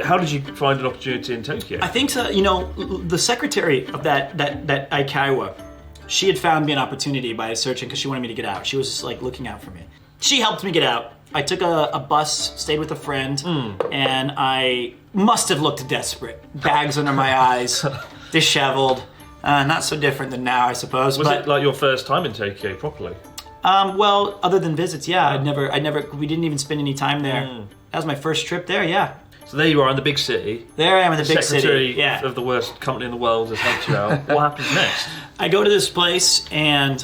how did you find an opportunity in Tokyo? I think so. You know, the secretary of that Eikaiwa, she had found me an opportunity by searching because she wanted me to get out. She was like looking out for me. She helped me get out. I took a bus, stayed with a friend, and I must have looked desperate. Bags under my eyes, disheveled. Not so different than now, I suppose. Was it like your first time in Tokyo properly? Well, other than visits, yeah. We didn't even spend any time there. That was my first trip there, yeah. So there you are in the big city. There I am in the big Secretary city. Yeah. of the worst company in the world has helped you out. What happens next? I go to this place and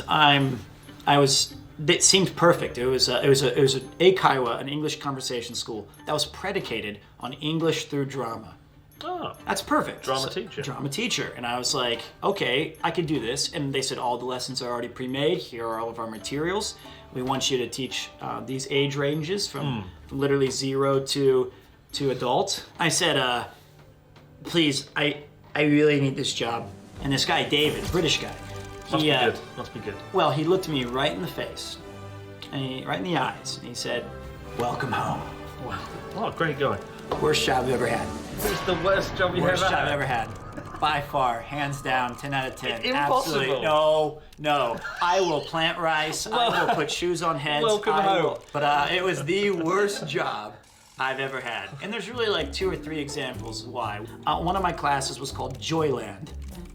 it seemed perfect. It was an Eikaiwa, an English conversation school that was predicated on English through drama. Oh, that's perfect. Drama teacher. Drama teacher. And I was like, okay, I could do this. And they said, all the lessons are already pre-made. Here are all of our materials. We want you to teach these age ranges from literally 0 to adult. I said, please, I really need this job. And this guy, David, British guy. Must be good. Well, he looked me right in the face, and right in the eyes, and he said, welcome home. Wow. Oh, great guy. Worst job I've ever had. This is the worst job you've ever had? Worst job I've ever had. By far, hands down, 10 out of 10. It's impossible. Absolutely. No. I will plant rice. I will put shoes on heads. Welcome home. But it was the worst job I've ever had. And there's really like 2 or 3 examples why. One of my classes was called Joyland.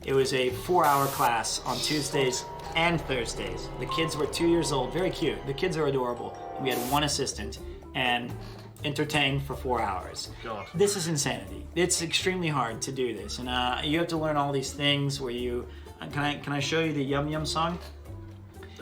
It was a 4-hour class on Tuesdays and Thursdays. The kids were 2 years old, very cute. The kids are adorable. We had 1 assistant and entertained for 4 hours. God. This is insanity. It's extremely hard to do this, and you have to learn all these things where you. Can I show you the Yum Yum song?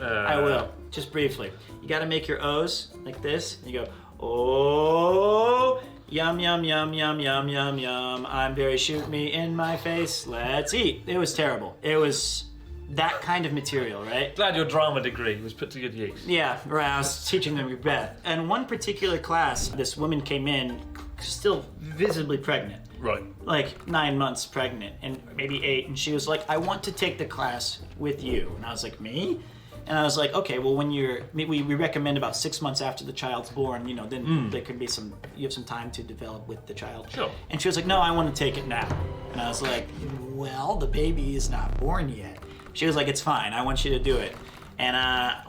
I will, just briefly. You got to make your O's like this. You go, oh. Yum, yum, yum, yum, yum, yum, yum. I'm very shoot me in my face. Let's eat. It was terrible. It was that kind of material, right? Glad your drama degree was put to good use. Yeah, right. I was teaching them Macbeth. And one particular class, this woman came in still visibly pregnant. Right. Like 9 months pregnant and maybe 8. And she was like, I want to take the class with you. And I was like, me? And I was like, okay, well, when we recommend about 6 months after the child's born, you know, then there could be you have some time to develop with the child. Sure. And she was like, no, I want to take it now. And I was like, well, the baby is not born yet. She was like, it's fine, I want you to do it. And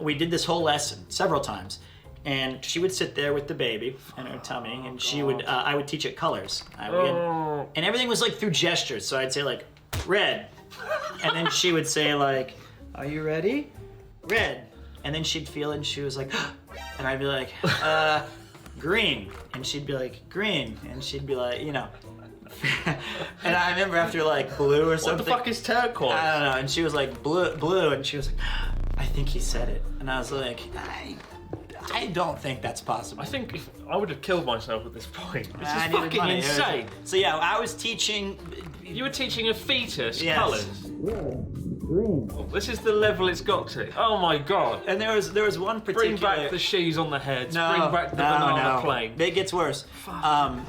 we did this whole lesson several times. And she would sit there with the baby in her tummy, and I would teach it colors. And everything was like through gestures. So I'd say like, red. And then she would say like, are you ready? Red. And then she'd feel it and she was like, and I'd be like, green. And she'd be like, green. And she'd be like, you know. And I remember after like blue or something. What the fuck is turquoise? I don't know. And she was like, blue. And she was like, I think he said it. And I was like, I don't think that's possible. I think if I would have killed myself at this point. This is I needed fucking money. insane. So yeah, I was teaching. You were teaching a fetus Yes. colours. Green. This is the level it's got to. Oh my god. And there was one particular. Bring back the shoes on the heads. Bring back the banana plane. It gets worse.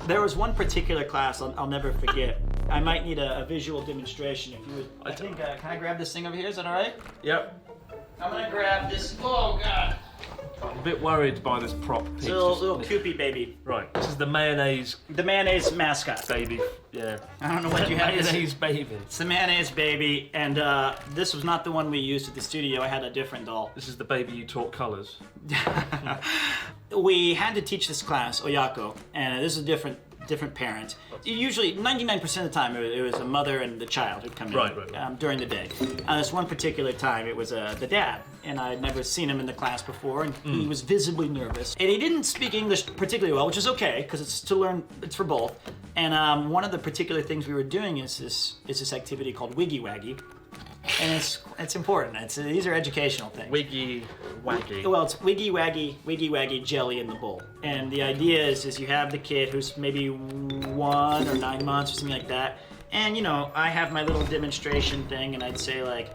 There was one particular class I'll never forget. I might need a visual demonstration if you would. I think. Can I grab this thing over here? Is that all right? Yep. I'm gonna grab this. Oh god. I'm a bit worried by this prop piece. It's a little Koopy baby. Right. This is the mayonnaise. The mayonnaise mascot. Baby. Yeah. I don't know what you have. Mayonnaise baby. It's the mayonnaise baby, and this was not the one we used at the studio. I had a different doll. This is the baby you taught colours. We had to teach this class, Oyako, and this is a different parent. Usually, 99% of the time, it was a mother and the child who'd come in Right. During the day. This one particular time, it was the dad, and I'd never seen him in the class before, and he was visibly nervous. And he didn't speak English particularly well, which is okay, because it's to learn, it's for both. And one of the particular things we were doing is this activity called Wiggy Waggy. And it's important. These are educational things. Wiggy Waggy. Well, it's Wiggy Waggy jelly in the bowl. And the idea is you have the kid who's maybe 1 or 9 months or something like that. And, you know, I have my little demonstration thing, and I'd say like,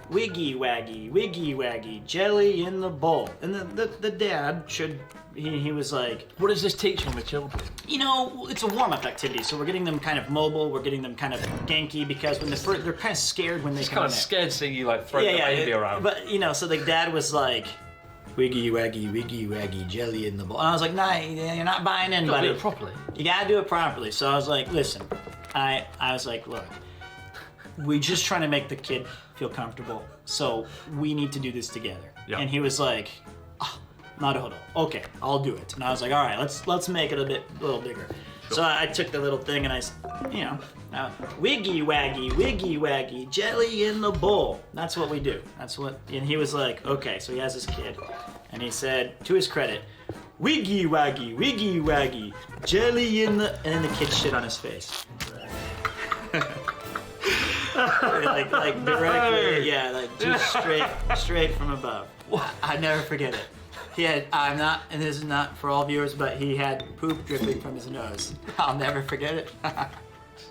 Wiggy Waggy, jelly in the bowl. And the dad should, he was like, what is this teaching the children? you know, it's a warm-up activity, so we're getting them kind of mobile, we're getting them kind of ganky, because when they're kind of scared when they come in. Kind of scared seeing you like throw the baby around. But, you know, so the dad was like, wiggy waggy jelly in the bowl. And I was like, nah, you're not buying in, You buddy. gotta do it properly. You gotta do it properly. So I was like, listen, I was like, look, we're just trying to make the kid feel comfortable, so we need to do this together. Yeah. And he was like, naruhodo. Okay, I'll do it. And I was like, all right, let's make it a little bigger. Sure. So I took the little thing and wiggy waggy, jelly in the bowl. That's what we do. And he was like, okay. So he has this kid, and he said, to his credit, wiggy waggy, jelly in the, and then the kid shit on his face. like directly, yeah, like just straight from above. I never forget it. He had, and this is not for all viewers, but he had poop dripping from his nose. I'll never forget it.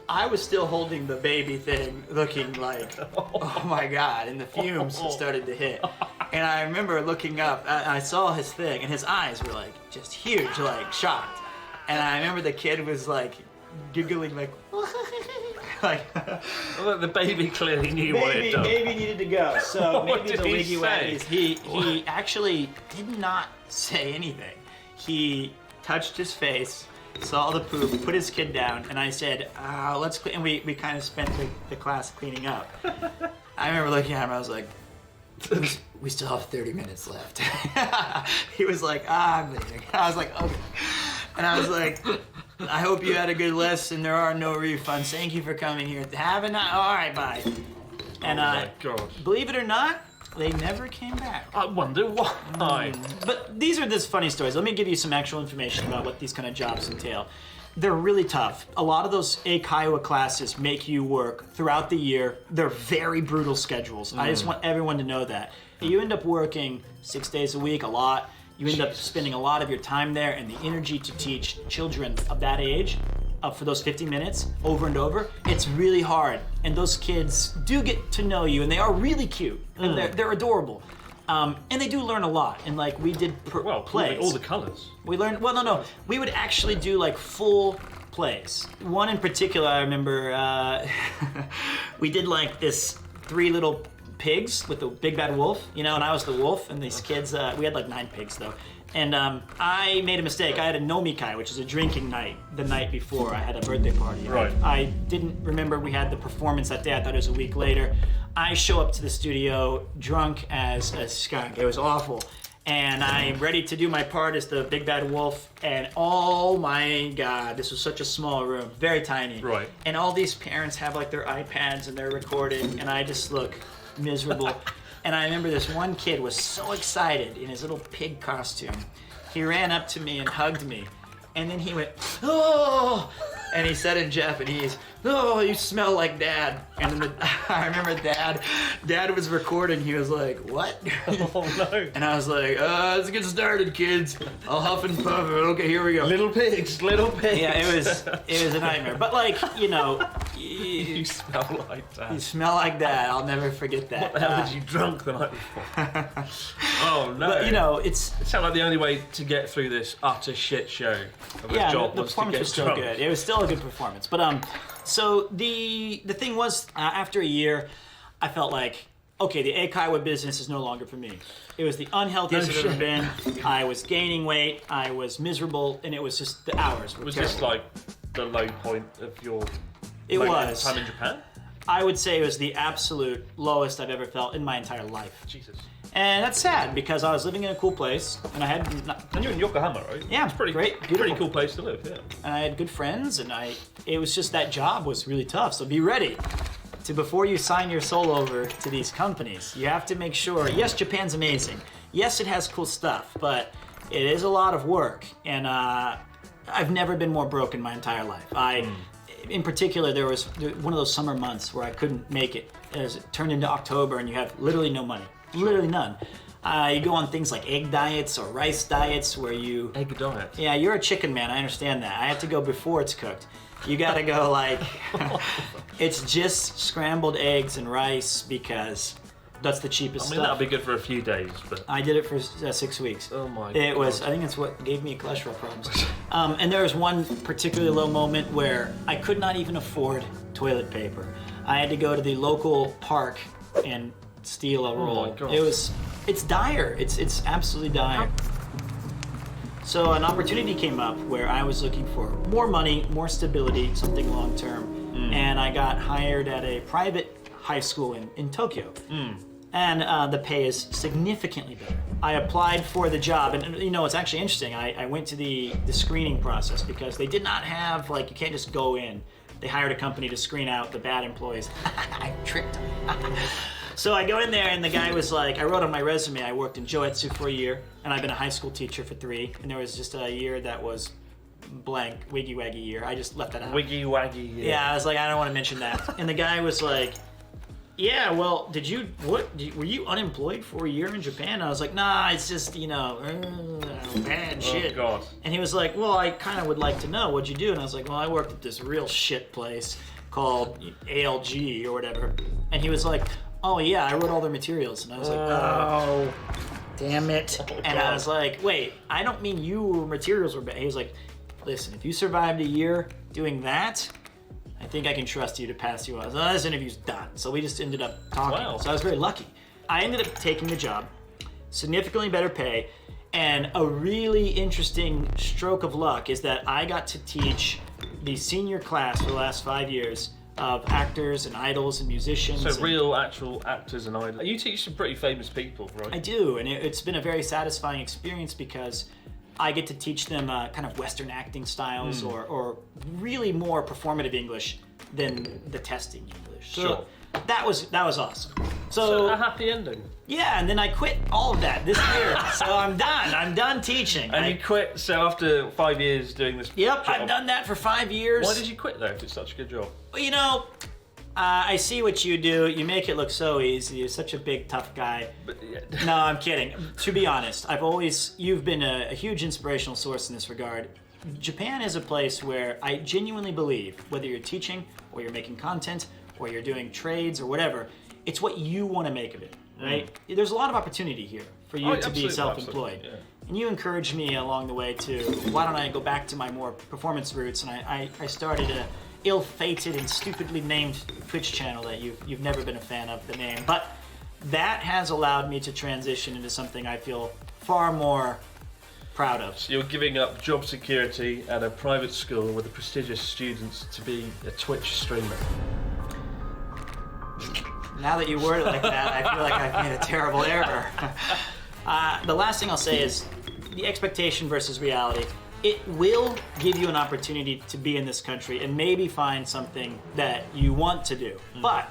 I was still holding the baby thing, looking like, oh my God, and the fumes started to hit. And I remember looking up, I saw his thing, and his eyes were like, just huge, like shocked. And I remember the kid was like, giggling like, well, the baby clearly knew what it done. Baby needed to go. So maybe did the he wiggy say? waggies. He actually did not say anything. He touched his face, saw the poop, put his kid down, and I said, let's clean. And we kind of spent the class cleaning up. I remember looking at him, I was like, we still have 30 minutes left. He was like, I'm leaving. I was like, okay. And I was like, I hope you had a good lesson. There are no refunds. Thank you for coming here. Have a night. All right, bye. And oh my God. Believe it or not, they never came back. I wonder why. But these are just funny stories. Let me give you some actual information about what these kind of jobs entail. They're really tough. A lot of those Kaiwa classes make you work throughout the year. They're very brutal schedules. I just want everyone to know that. You end up working 6 days a week, a lot. You end up spending a lot of your time there, and the energy to teach children of that age for those 50 minutes over and over, it's really hard. And those kids do get to know you, and they are really cute, and they're adorable. And they do learn a lot. And like we did plays. All the colors. We learned, no. We would actually do like full plays. One in particular, I remember, we did like this 3 little pigs with the big bad wolf, and I was the wolf, and these kids, we had like 9 pigs though. And I made a mistake. I had a nomikai, which is a drinking night, the night before. I had a birthday party. Right. I didn't remember we had the performance that day. I thought it was a week later. I show up to the studio drunk as a skunk. It was awful. And I'm ready to do my part as the big bad wolf. And oh my God, this was such a small room, very tiny. Right. And all these parents have like their iPads and they're recording, and I just look miserable. And I remember this one kid was so excited in his little pig costume. He ran up to me and hugged me. And then he went, oh! And he said in Japanese, oh, you smell like Dad. And then I remember Dad was recording. He was like, what? Oh no. And I was like, let's get started, kids. I'll huff and puff. Okay, here we go. Little pigs. Yeah, it was a nightmare. But like, you smell like that. You smell like that. I'll never forget that. What the hell did you drunk the night before? Oh no. But it sounded like the only way to get through this utter shit show of a job the was to performance get was still drunk. good. It was still a good performance. But so the thing was, after a year, I felt like, okay, the Eikaiwa business is no longer for me. It was the unhealthiest I've ever been. I was gaining weight. I was miserable, and it was just the hours were Was terrible. this like the low point of your time in Japan? I would say it was the absolute lowest I've ever felt in my entire life. Jesus. And that's sad because I was living in a cool place, and I had And you're in Yokohama, right? Yeah, it's pretty great, pretty beautiful. cool place to live. Yeah. and I had good friends, and it was just that job was really tough. So be ready to, before you sign your soul over to these companies, you have to make sure, yes, Japan's amazing. Yes, it has cool stuff, but it is a lot of work. And I've never been more broke in my entire life. In particular, there was one of those summer months where I couldn't make it. As it turned into October and you have literally no money, literally none. You go on things like egg diets or rice diets where you... Egg diet? Yeah, you're a chicken man, I understand that. I have to go before it's cooked. You gotta go like... it's just scrambled eggs and rice because that's the cheapest stuff. That'll be good for a few days, but... I did it for 6 weeks. Oh my God. It was, I think it's what gave me cholesterol problems. And there was one particularly low moment where I could not even afford toilet paper. I had to go to the local park and steal a roll. my God. It was It's dire. It's absolutely dire. So an opportunity came up where I was looking for more money, more stability, something long term, and I got hired at a private high school in Tokyo. And the pay is significantly better. I applied for the job, and you know, it's actually interesting. I went to the screening process because they did not have, like, you can't just go in. They hired a company to screen out the bad employees. I tricked them. So I go in there, and the guy was like, I wrote on my resume, I worked in Joetsu for a year, and I've been a high school teacher for 3, and there was just a year that was blank, wiggy waggy year. I just left that out. Wiggy waggy year. Yeah, I was like, I don't want to mention that. And the guy was like, yeah, well, were you unemployed for a year in Japan? I was like, nah, it's just, you know, bad shit. Oh, God. And he was like, well, I kind of would like to know, what'd you do? And I was like, well, I worked at this real shit place called ALG or whatever. And he was like, oh, yeah, I wrote all their materials. And I was like, oh, damn it. And I was like, wait, I don't mean your materials were bad. He was like, listen, if you survived a year doing that, I think I can trust you to pass you on. So this interview's done. So we just ended up talking. Wow. So I was very lucky. I ended up taking the job, significantly better pay, and a really interesting stroke of luck is that I got to teach the senior class for the last 5 years of actors and idols and musicians. So real, actual actors and idols. You teach some pretty famous people, right? I do, and it's been a very satisfying experience because I get to teach them kind of Western acting styles or really more performative English than the testing English. So Sure. that was awesome. So a happy ending. Yeah, and then I quit all of that this year. So I'm done. I'm done teaching. And you quit, so after 5 years doing this Yep, job. I've done that for 5 years. Why did you quit though, if it's such a good job? Well, you know, I see what you do. You make it look so easy. You're such a big, tough guy. But, yeah. No, I'm kidding. To be honest, you've been a huge inspirational source in this regard. Japan is a place where I genuinely believe, whether you're teaching or you're making content or you're doing trades or whatever, it's what you want to make of it, right? There's a lot of opportunity here for you to be absolutely, self-employed. absolutely, yeah. And you encouraged me along the way to, why don't I go back to my more performance roots, and I started a ill-fated and stupidly named Twitch channel that you've never been a fan of the name, but that has allowed me to transition into something I feel far more proud of. So you're giving up job security at a private school with the prestigious students to be a Twitch streamer. Now that you word it like that, I feel like I've made a terrible error. The last thing I'll say is the expectation versus reality. It will give you an opportunity to be in this country and maybe find something that you want to do. But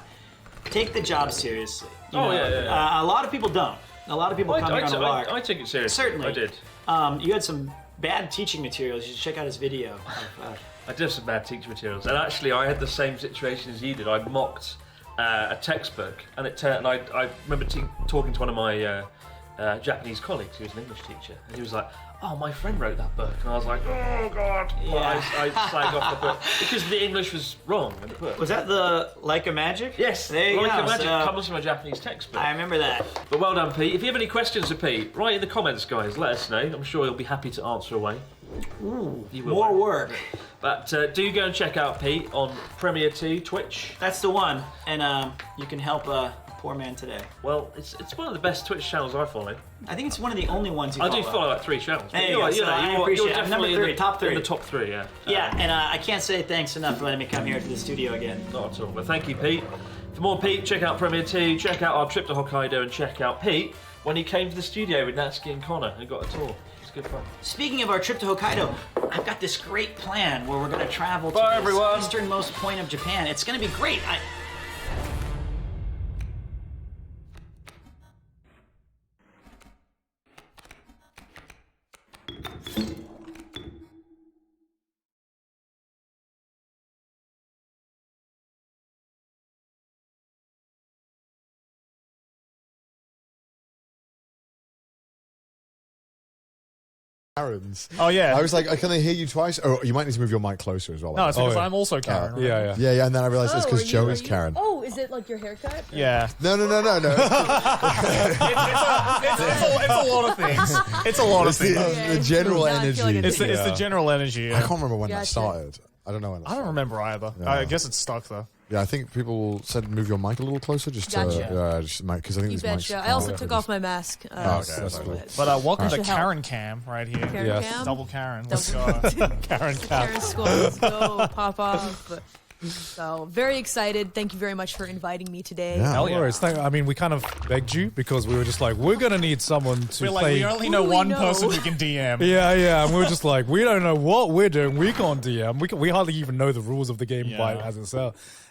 take the job seriously. You know, yeah. A lot of people don't. A lot of people come on a lark. I take it seriously. Certainly. I did. You had some bad teaching materials. You should check out his video. I did have some bad teaching materials. And actually, I had the same situation as you did. I mocked a textbook, and it turned. I remember talking to one of my Japanese colleagues who was an English teacher, and he was like, "Oh, my friend wrote that book," and I was like, "Oh God!" Yeah. I slagged off the book because the English was wrong in the book. Was that the Like a Magic? Yes, There you Like go. a Magic So, comes from a Japanese textbook. I remember that. But well done, Pete. If you have any questions for Pete, write in the comments, guys. Let us know. I'm sure he'll be happy to answer away. Ooh, You will. more work. But do go and check out Pete on Premiere 2 Twitch. That's the one. And you can help a poor man today. Well, it's one of the best Twitch channels I follow. I think it's one of the only ones you I follow. do follow like 3 channels. but There you go. So I appreciate it. I'm number definitely 3, top 3. in the top 3, yeah. Yeah, and I can't say thanks enough for letting me come here to the studio again. Not at all. But thank you, Pete. For more Pete, check out Premiere 2, check out our trip to Hokkaido, and check out Pete when he came to the studio with Natsuki and Connor and got a tour. It's good fun. Speaking of our trip to Hokkaido, I've got this great plan where we're going to travel to Bye, the everyone. easternmost point of Japan. It's going to be great. Karen's. Oh, yeah. I was like, can I hear you twice? Oh, you might need to move your mic closer as well. No, it's because yeah. I'm also Karen. right? Yeah, and then I realised it's because Joe is Karen. Oh, is it like your haircut? Yeah. No. It's a lot of things. It's a lot of It's things. the general Yeah, I feel like energy. it's It's the general energy. I can't remember when that Gotcha. started. I don't know when that I don't started. remember either. Yeah. I guess it's stuck though. Yeah, I think people said move your mic a little closer, just Gotcha. because I think You this mic's betcha. I also took off my mask. okay, so that's cool. But welcome to Should help. Karen Cam right here. Karen Yes. Cam? Double Karen. Let's Double- go. Karen Cam. Karen Squad, let's go, pop off. So, very excited. Thank you very much for inviting me today. Yeah. Hell No yeah. worries. I mean, we kind of begged you because we were just like, we're gonna need someone to We're like, play. we only Who know do we one know? person we can DM. Yeah, and we were just like, we don't know what we're doing. We can't DM. We hardly even know the rules of the game Yeah.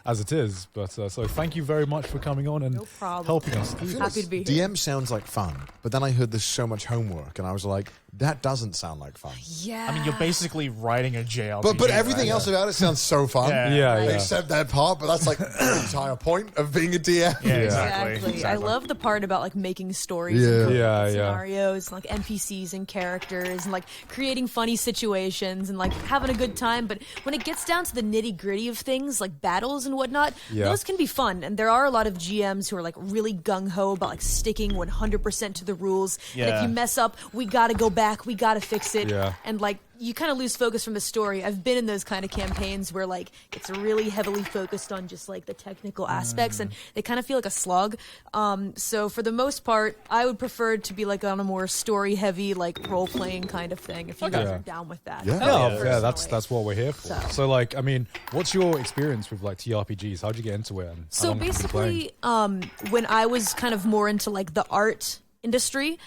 as it is. But so thank you very much for coming on and No problem. helping us. Happy to be here. DM sounds like fun, but then I heard there's so much homework, and I was like, that doesn't sound like fun. Yeah. I mean, you're basically writing a JRPG. But everything right? else about it sounds so fun. Yeah. Yeah, yeah. Except that part, but that's like the entire point of being a DM. Yeah, Exactly. exactly. I love the part about like making stories, Yeah. and building Yeah, yeah. scenarios, and, like NPCs and characters, and like creating funny situations and like having a good time. But when it gets down to the nitty gritty of things, like battles and whatnot, Yeah. those can be fun. And there are a lot of GMs who are like really gung ho about like sticking 100% to the rules. And if Yeah. you mess up, we gotta go back, we gotta fix it. Yeah. And like you kind of lose focus from the story. I've been in those kind of campaigns where like it's really heavily focused on just like the technical aspects, and they kind of feel like a slog. So for the most part, I would prefer to be like on a more story heavy, like role playing kind of thing. If you guys Yeah. are down with that, Yeah. Yeah, that's Personally. what we're here for. So- So like, I mean, what's your experience with like TRPGs? How'd you get into it? And how So long have you been playing? basically, when I was kind of more into like the art industry,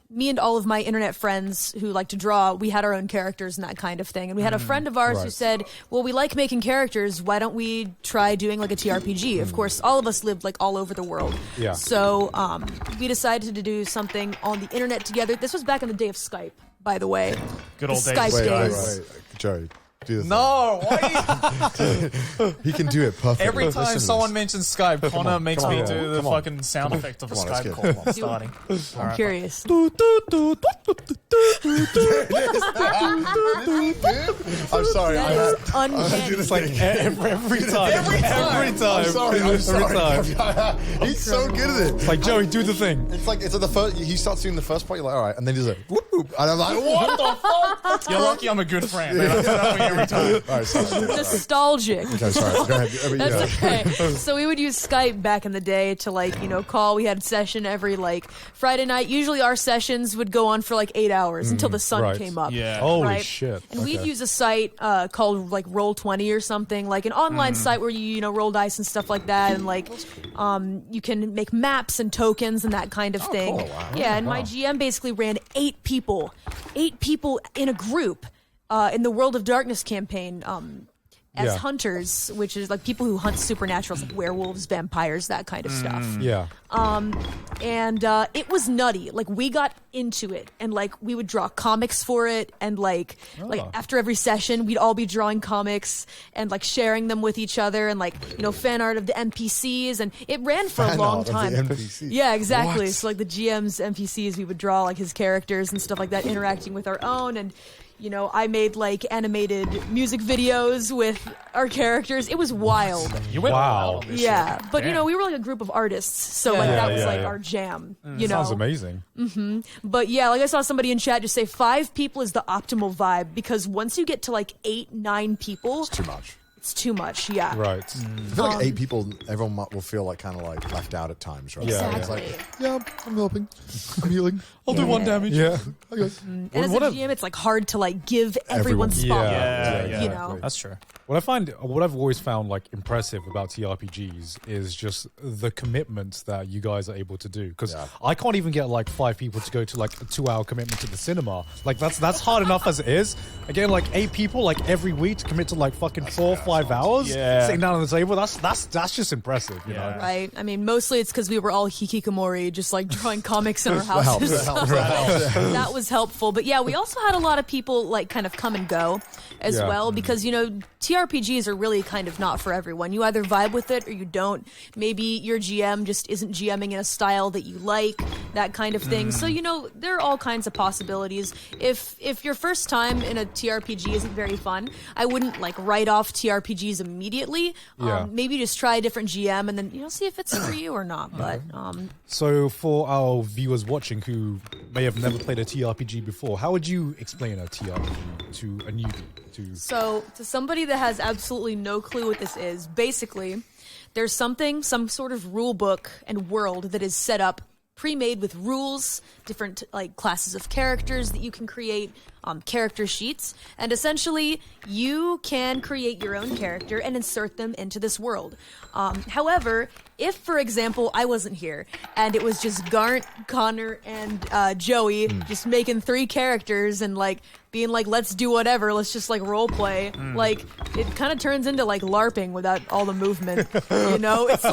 me and all of my internet friends who like to draw, we had our own characters and that kind of thing. And we had a friend of ours who Right. said, well, we like making characters. Why don't we try doing like a TRPG? Of course, all of us lived like all over the world. Yeah. So we decided to do something on the internet together. This was back in the day of Skype, by the way. Good The old days. Skype Wait, days. Joey, do the No, why thing. He can do it perfectly. every Listen time to someone this. mentions Skype, Connor on, makes come me on, do the come on. fucking sound effect of a Come on, let's Skype get it. call while starting. I'm curious. I'm sorry. That is uncanny. It's like every time. Every time. I'm sorry. I'm Every sorry. time. He's so good at it. It's like, Joey, do the thing. It's like the first. He starts doing the first part. You're like, all right, and then he's like, whoop, whoop, and I'm like, what the fuck? You're lucky I'm a good friend. Man. I do that for you every time. All right, sorry. Nostalgic. Okay, sorry. Go ahead. That's okay. So we would use Skype back in the day to like, call. We had session every like Friday night. Usually our sessions would go on for like 8 hours until the sun right. came up. Yeah. Holy Right? shit. And we'd Okay. use a site called like Roll20 or something, like an online site where you roll dice and stuff like that, and like you can make maps and tokens and that kind of thing. cool. Wow. Yeah, and my GM basically ran 8 people in a group in the World of Darkness campaign. As Yeah. hunters, which is like people who hunt supernaturals, like werewolves, vampires, that kind of stuff. Yeah. And it was nutty. Like we got into it, and like we would draw comics for it, and like after every session, we'd all be drawing comics and like sharing them with each other, and like fan art of the NPCs, and it ran for a Fan long art of the time. NPCs. Yeah, exactly. What? So like the GM's NPCs, we would draw like his characters and stuff like that, interacting with our own, and. I made like animated music videos with our characters. It was wild. You went Wow. wild on this Yeah, shit. but Damn. we were like a group of artists, so like Yeah, that was yeah, like yeah. our jam. Sounds amazing. But yeah, like I saw somebody in chat just say 5 people is the optimal vibe, because once you get to like 8, 9 people, Too much. it's too much. Yeah. Right. I feel like 8 people, everyone will feel like kind of like left out at times, right? Yeah, It's Exactly. like, yeah, I'm helping. I'm healing. I'll do 1 damage. Yeah. Okay. And as a What a- GM, it's like hard to like give everyone Everyone. spotlight. Yeah, You know. That's true. What I've always found like impressive about TRPGs is just the commitment that you guys are able to do. Because Yeah. I can't even get like 5 people to go to like a 2-hour commitment to the cinema. Like that's hard enough as it is. Again, like 8 people like every week to commit to like fucking 4 or 5 hours Yeah. sitting down on the table. That's just impressive. You Yeah. know. Right. I mean, mostly it's because we were all hikikomori, just like drawing comics in our That helps. houses. That was helpful. But yeah, we also had a lot of people like kind of come and go as Yeah. well, because TRPGs are really kind of not for everyone. You either vibe with it or you don't. Maybe your GM just isn't GMing in a style that you like, that kind of thing. So there are all kinds of possibilities. If your first time in a TRPG isn't very fun, I wouldn't like write off TRPGs immediately. Yeah. Maybe just try a different GM and then see if it's for you or not. But So for our viewers watching who may have never played a TRPG before, how would you explain a TRPG to a newbie? so to somebody that has absolutely no clue what this is, basically, there's some sort of rule book and world that is set up, pre-made with rules, different like classes of characters that you can create, character sheets, and essentially you can create your own character and insert them into this world. However, if, for example, I wasn't here and it was just Garnt, Connor, and Joey just making 3 characters and like being like, let's do whatever, let's just like role play, like it kind of turns into like LARPing without all the movement, you know? It's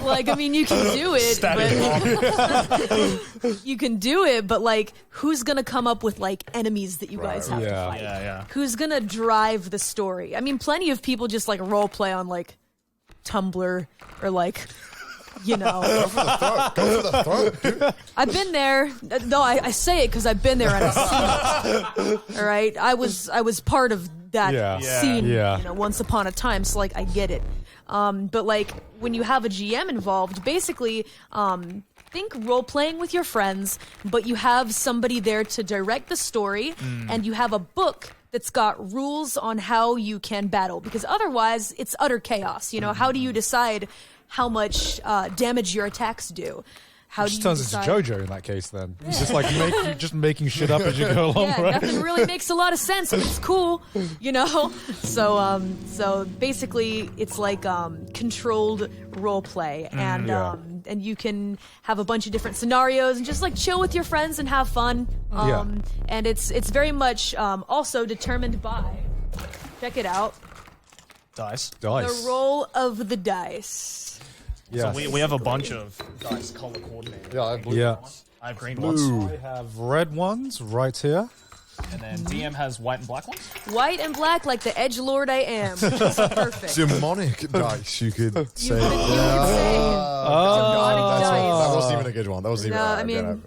like I mean, you can do it, but you can do it, but like, who's gonna come up with like enemies that you guys have to fight? Yeah. Who's gonna drive the story? I mean, plenty of people just like role play on like Tumblr or like, you know. Go for the throat, dude. I've been there. No, I say it because I've been there and I've seen it. All right, I was part of that scene, you know, once upon a time. So like, I get it. But like, when you have a GM involved, basically, think role playing with your friends, but you have somebody there to direct the story, and you have a book that's got rules on how you can battle, because otherwise it's utter chaos. You know, how do you decide how much damage your attacks do? How It do just you turns decide? into JoJo in that case then. It's just like just making shit up as you go along, Yeah, right? nothing really makes a lot of sense, but it's cool, you know. So basically, it's like controlled role play, and and you can have a bunch of different scenarios and just like chill with your friends and have fun. And it's very much also determined by, check it out, Dice. the roll of the dice. Yeah. So we have a bunch of dice color coordinated. Yeah, I have blue. Yeah. I have green Blue. ones. I have red ones right here. And then DM has white and black ones. White and black, like the edgelord I am. It's perfect. Demonic dice, you could say. You could say demonic That dice. wasn't even a good one. That wasn't even. No, I mean-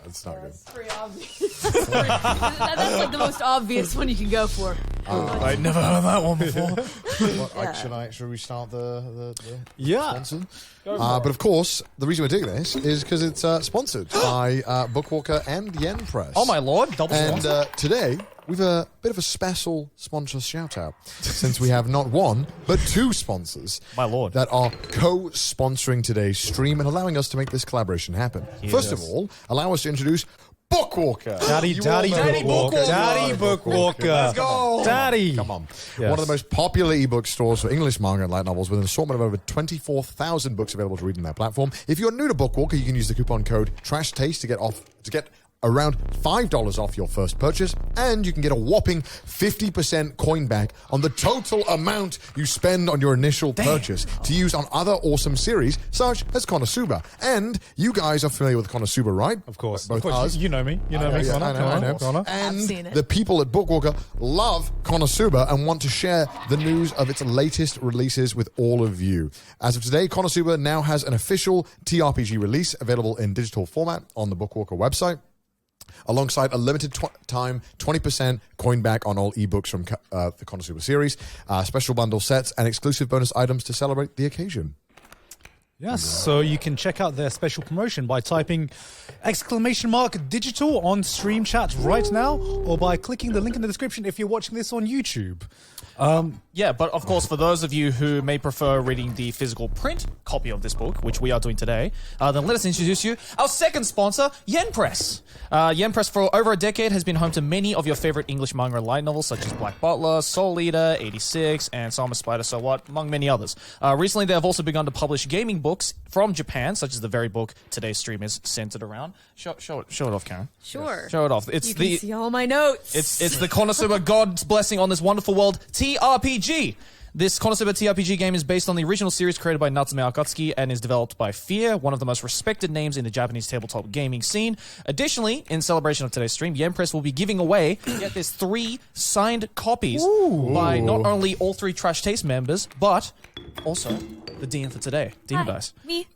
it's not good. That's pretty obvious. That's like the most obvious one you can go for. I'd never heard that one before. What, like, should we start the Yeah. sponsor? But of course, the reason we're doing this is because it's sponsored by Bookwalker and Yen Press. Oh my lord, double And sponsor. today, we've a bit of a special sponsor shout out, since we have not one, but 2 sponsors. My lord. That are co-sponsoring today's stream and allowing us to make this collaboration happen. First of all, allow us to introduce Bookwalker. Daddy You all know Bookwalker. Daddy Bookwalker. Let's go. Daddy. Come on. Yes. One of the most popular ebook stores for English manga and light novels with an assortment of over 24,000 books available to read on their platform. If you're new to Bookwalker, you can use the coupon code TRASHTASTE to get around $5 off your first purchase, and you can get a whopping 50% coin back on the total amount you spend on your initial purchase to use on other awesome series such as Konosuba. And you guys are familiar with Konosuba, right? Of course. Both Of course. us. You know me. You know me. Yeah, Connor. I know. Connor. I've seen And it. the people at Bookwalker love Konosuba and want to share the news of its latest releases with all of you. As of today, Konosuba now has an official TRPG release available in digital format on the Bookwalker website, alongside a limited time 20% coin back on all ebooks from the Konosuba series, special bundle sets, and exclusive bonus items to celebrate the occasion. Yes, so you can check out their special promotion by typing !digital on stream chat right now, or by clicking the link in the description if you're watching this on YouTube. Yeah, but of course, for those of you who may prefer reading the physical print copy of this book, which we are doing today, then let us introduce you our second sponsor, Yen Press. Yen Press, for over a decade, has been home to many of your favorite English manga and light novels, such as Black Butler, Soul Eater, 86, and Summer Spider So What, among many others. Recently, they have also begun to publish gaming books from Japan, such as the very book today's stream is centered around. Show it off, Karen. Sure. Show it off. It's You can see all my notes. It's the Konosuba God's blessing on this wonderful world TRPG. This Konosuba TRPG game is based on the original series created by Natsume Akatsuki and is developed by Fear, one of the most respected names in the Japanese tabletop gaming scene. Additionally, in celebration of today's stream, Yen Press will be giving away, get this, 3 signed copies by not only all 3 Trash Taste members, but also the DM for today, Demon Dice. Me.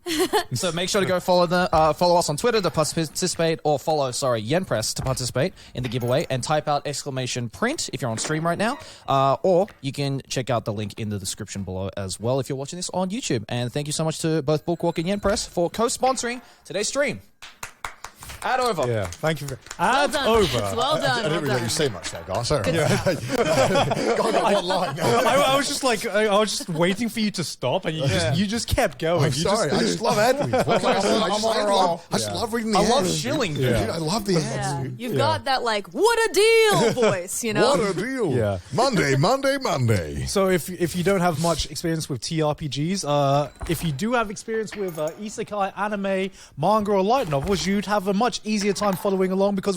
So make sure to go follow us on Twitter to participate, or follow, Yen Press to participate in the giveaway, and type out !print if you're on stream right now, or you can check out the link in the description below as well if you're watching this on YouTube. And thank you so much to both Bookwalker and Yen Press for co-sponsoring today's stream. Add over. Yeah, thank you. Well done. Over. Well done. I didn't Well really let you done. say much there, guys. Sorry. Good stuff. Got one line. I was just like, I was just waiting for you to stop, and you just kept going. I'm sorry. I just love Edwin. What can I say? I just love reading the I ads. love shilling, dude. Dude, I love the Yeah. ads. You've got that like what a deal voice, you know. What a deal. Yeah. Monday. So if you don't have much experience with TRPGs, if you do have experience with isekai, anime, manga, or light novels, you'd have a much easier time following along because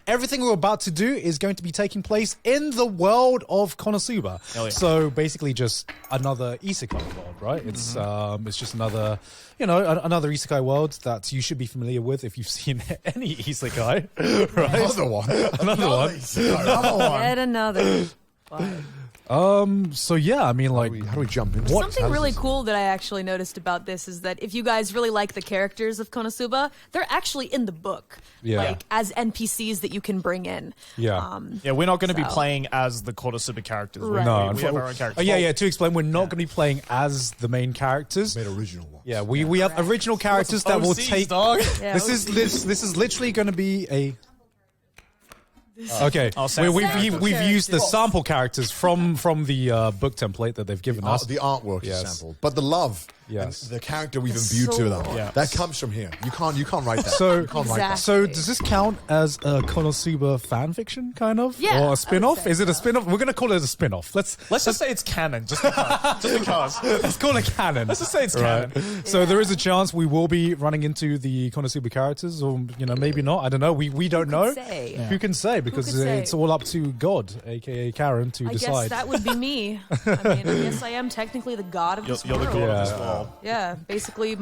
everything we're about to do is going to be taking place in the world of Konosuba. Hell yeah. So basically, just another isekai world, right? It's just another another isekai world that you should be familiar with if you've seen any isekai, right? Another one. Another one. Another one. Yet another. But So yeah, I mean, like, How do we jump into something really cool that I actually noticed about this is that if you guys really like the characters of Konosuba, they're actually in the book, Yeah. like as NPCs that you can bring in. Yeah. Yeah, we're not going to be So- playing as the Konosuba characters. Right. No, we have our own characters. yeah. To explain, we're not going to be playing as the main characters. Made original one. Yeah, we have original characters that will OCs, take. dog. Yeah, This is literally going to be a. Okay, I'll say we've sample used the characters. sample characters from the book template that they've given us. The artwork Yes. is sampled, but the love, Yes. and the character we've It's imbued so- to them, Yeah. that comes from here. You can't write that. So- you can't write that. So does this count as a Konosuba fan fiction, kind of? Yeah, I Or a would spin-off? say Is it a so. spin-off? We're going to call it a spin-off. Let's Let's just say it's canon, just because. Just because. let's call it canon. Let's just say it's Right. canon. So there is a chance we will be running into the Konosuba characters, or maybe not. I don't know. We don't know. say? Who can say? Because could say? it's all up to God, aka Karen, to I guess decide. that would be me. I mean, I guess I am technically the god of this You're the world. god of Yeah. this world. Yeah, basically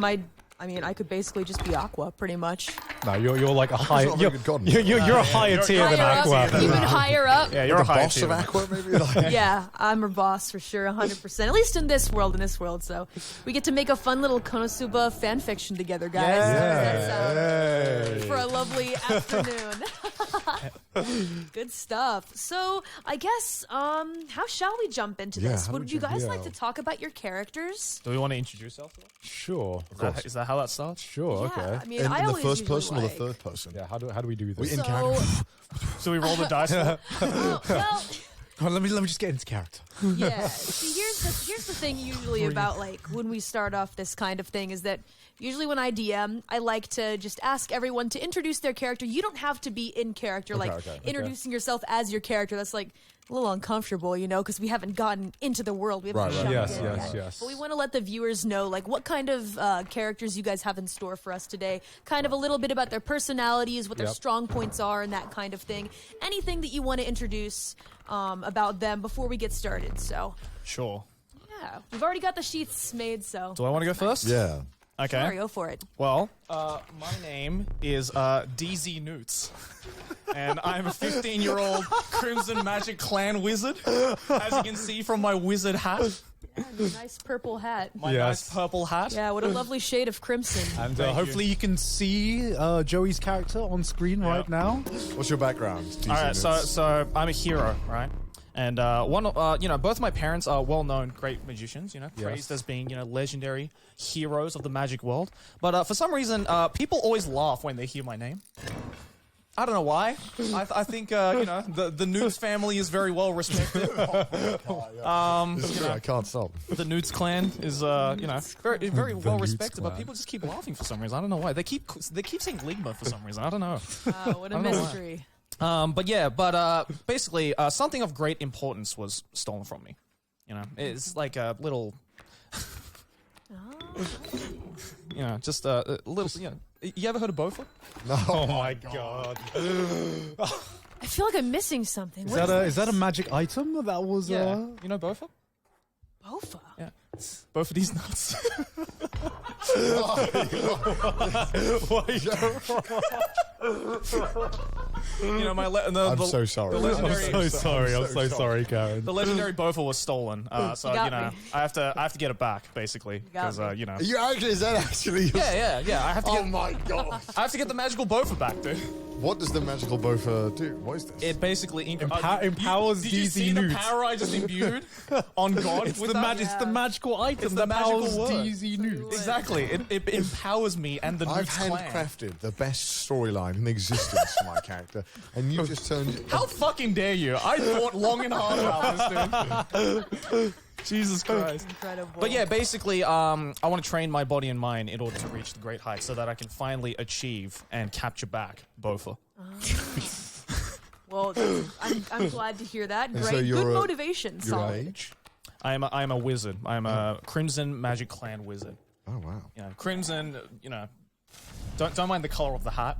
I could basically just be Aqua, pretty much. No, you're like a higher. not a You're, very good god. you're a higher tier than Higher Aqua. up, even higher up. Yeah, you're the a high boss tier. of Aqua, maybe. Like, Yeah, I'm her boss for sure, 100%. At least in this world. So we get to make a fun little Konosuba fan fiction together, guys. How does that sound? For a lovely afternoon. Good stuff. So I guess, how shall we jump into Yeah, this? how do Would we you jump- guys yeah. like to talk about your characters? Do we want to introduce ourselves? Sure. Is that how that starts? Sure. Yeah, Okay. I mean, in I the always first usually person or the like- third person? Yeah. How do we do this? We in So, character. So we roll the dice. well, Come on, let me just get into character. yeah. See, here's the thing usually about like when we start off this kind of thing is that usually when I DM, I like to just ask everyone to introduce their character. You don't have to be in character, okay. introducing yourself as your character. That's like a little uncomfortable, because we haven't gotten into the world. We haven't Right, right. jumped Yes, in yes, yet. yes. But we want to let the viewers know like what kind of characters you guys have in store for us today. Kind of a little bit about their personalities, what their Yep. strong points are, and that kind of thing. Anything that you want to introduce about them before we get started. So, Sure. yeah, we've already got the sheets made. So, Do I want to go first? Yeah. Okay. Sure, go for it. Well, my name is DZ Newts. And I'm a 15-year-old Crimson Magic Clan wizard. As you can see from my wizard hat, Nice purple hat. my Yes. nice purple hat. Yeah, what a lovely shade of crimson. And Thank you. hopefully you can see Joey's character on screen right now. What's your background? All right, so I'm a hero, right? And both my parents are well-known great magicians, praised as being, legendary heroes of the magic world. But for some reason, people always laugh when they hear my name. I don't know why. I think the Newts family is very well respected. I can't stop. The Newts clan is very well respected, but people just keep laughing for some reason. I don't know why. They keep saying Ligma for some reason. I don't know. What a mystery. Basically, something of great importance was stolen from me. It's like a little, just a little. You ever heard of Bofa? Oh my god. I feel like I'm missing something. Is What that a magic item that was Yeah, you know Bofa? Bofa? Yeah, Bofa these nuts. I'm so sorry. the legendary- I'm so sorry. I'm so sorry, Karen. The legendary Bofa was stolen, so You got me. I have to get it back basically got because me. Is that actually? Yeah. I have to Oh get my god. I have to get the magical Bofa back, dude. What does the magical Bofa do? What is this? It basically empowers Did you DZ see the Newts. power I just imbued on God? It's with the that? it's the magical item It's the that powers magical word. DZ Newts. Exactly. It empowers me and the I've Newts clan. handcrafted the best storyline in existence for my character, and you just turned. How fucking dare you? I thought long and hard about this, dude. Jesus Christ. Incredible. But yeah, basically, I want to train my body and mind in order to reach the great heights so that I can finally achieve and capture back Bofa. Well, I'm glad to hear that. Great, so good motivation. Your Solid. age? I am a wizard. I am a Crimson Magic Clan wizard. Oh wow. You know, Crimson. You know, don't mind the color of the hat.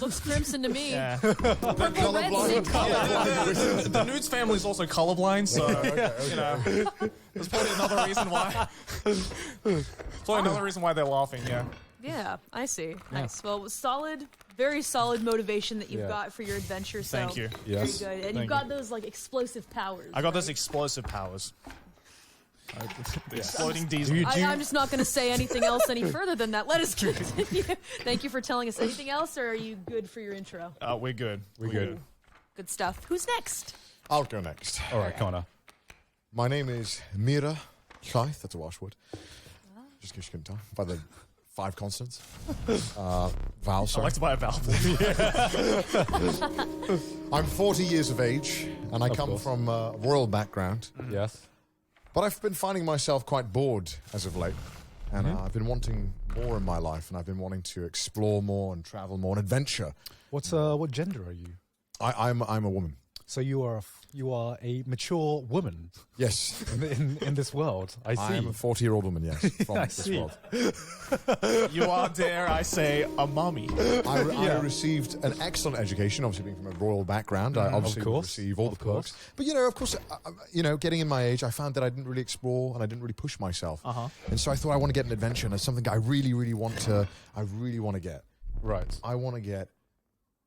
Looks crimson to me. Yeah. Purple, red, same color. The Newts family is also colorblind, so you know, there's probably another reason why. Probably another reason why they're laughing. Yeah. Yeah, I see. Nice. Well, solid, very solid motivation that you've Yeah. got for your adventure. So Thank you. Yes. Very good. And Thank you've got you. those like explosive powers. I got those right? explosive powers. Exploding diesel. I'm just not going to say anything else any further than that. Let us continue. Thank you for telling us. Anything else, or are you good for your intro? We're good. We're good. Good stuff. Who's next? I'll go next. All right, Connor. My name is Mira Llaeth. That's a Welsh word. Just in case you couldn't tell. By the 5 consonants. Vowel, I'd sorry. like to buy a valve. I'm 40 years of age, and I come course. from a royal background. Yes. But I've been finding myself quite bored as of late. And I've been wanting more in my life, and I've been wanting to explore more and travel more and adventure. What gender are you? I'm a woman. So you are a mature woman Yes. in this world. I see. I am a 40-year-old woman, yes, from I this see. world. You are, dare I say, a mummy. I received an excellent education, obviously being from a royal background. I obviously Of course. received all the Of course. perks. But, of course, getting in my age, I found that I didn't really explore and I didn't really push myself. And so I thought I want to get an adventure, and it's something I really, really want to get. Right. I want to get